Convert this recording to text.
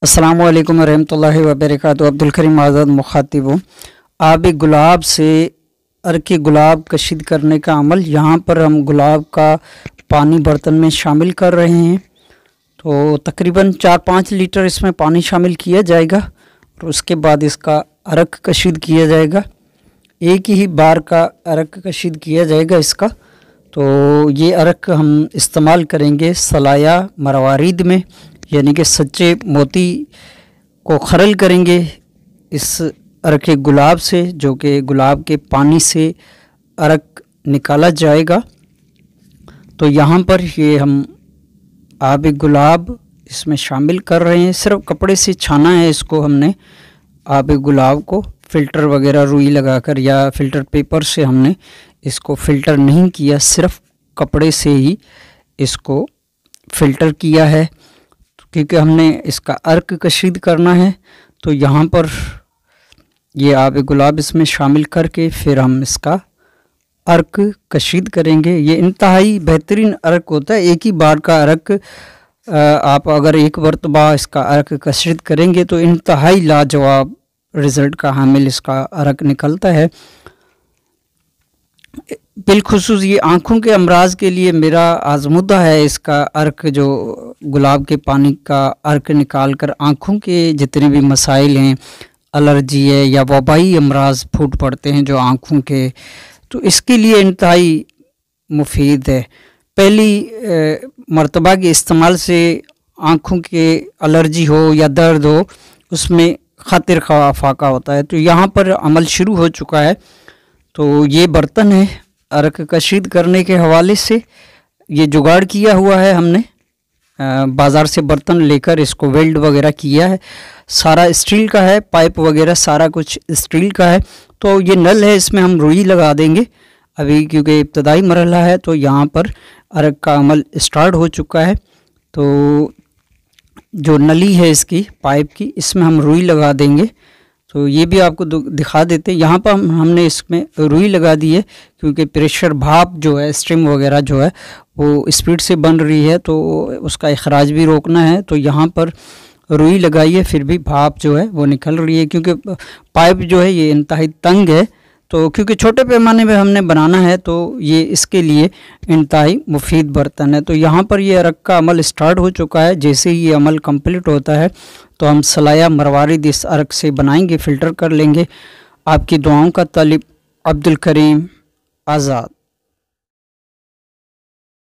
अस्सलामु अलैकुम रहमतुल्लाहि व बरकातुहू। अब्दुल करीम आज़ाद मुखातिब हूँ। आब गुलाब से अर्क गुलाब कशीद करने का अमल, यहाँ पर हम गुलाब का पानी बर्तन में शामिल कर रहे हैं। तो तकरीबन 4-5 लीटर इसमें पानी शामिल किया जाएगा और उसके बाद इसका अर्क कशीद किया जाएगा। एक ही बार का अर्क कशीद किया जाएगा इसका। तो ये अर्क हम इस्तेमाल करेंगे सलाया मरवारीद में, यानी कि सच्चे मोती को खरल करेंगे इस अर्क गुलाब से, जो कि गुलाब के पानी से अर्क निकाला जाएगा। तो यहाँ पर ये हम आब गुलाब इसमें शामिल कर रहे हैं। सिर्फ कपड़े से छाना है इसको हमने, आब गुलाब को फ़िल्टर वगैरह रुई लगाकर या फ़िल्टर पेपर से हमने इसको फ़िल्टर नहीं किया, सिर्फ कपड़े से ही इसको फ़िल्टर किया है क्योंकि हमने इसका अर्क कशीद करना है। तो यहाँ पर ये आब गुलाब इसमें शामिल करके फिर हम इसका अर्क कशीद करेंगे। ये इंतहाई बेहतरीन अर्क होता है। एक ही बार का अर्क आप अगर एक मरतबा इसका अर्क कशीद करेंगे तो इंतहाई लाजवाब रिज़ल्ट का हामिल इसका अर्क निकलता है। बिलखुसूस ये आँखों के अमराज के लिए मेरा आज़मुदा है इसका अर्क, जो गुलाब के पानी का अर्क निकाल कर आँखों के जितने भी मसाइल हैं, एलर्जी है या वबाई अमराज फूट पड़ते हैं जो आँखों के, तो इसके लिए इंतहाई मुफीद है। पहली मरतबा के इस्तेमाल से आँखों के एलर्जी हो या दर्द हो उसमें खातिर खा फाका होता है। तो यहाँ पर अमल शुरू हो चुका है। तो ये बर्तन है अर्क कशीद करने के हवाले से, ये जुगाड़ किया हुआ है हमने, बाज़ार से बर्तन लेकर इसको वेल्ड वगैरह किया है। सारा स्टील का है, पाइप वगैरह सारा कुछ स्टील का है। तो ये नल है, इसमें हम रुई लगा देंगे अभी क्योंकि इब्तदाई मरहला है। तो यहाँ पर अर्क का अमल स्टार्ट हो चुका है। तो जो नली है इसकी पाइप की, इसमें हम रुई लगा देंगे। तो ये भी आपको दिखा देते हैं। यहाँ पर हमने इसमें रुई लगा दी है क्योंकि प्रेशर भाप जो है, स्टीम वगैरह जो है वो स्पीड से बन रही है तो उसका अखराज भी रोकना है। तो यहाँ पर रुई लगाई है, फिर भी भाप जो है वो निकल रही है क्योंकि पाइप जो है ये इंतहाई तंग है। तो क्योंकि छोटे पैमाने में हमने बनाना है तो ये इसके लिए इंतहाई मुफीद बर्तन है। तो यहाँ पर ये अर्क का अमल स्टार्ट हो चुका है। जैसे ही ये अमल कंप्लीट होता है तो हम सलाया मरवारिद इस अर्क से बनाएंगे, फ़िल्टर कर लेंगे। आपकी दुआओं का तालिब, अब्दुल करीम आज़ाद।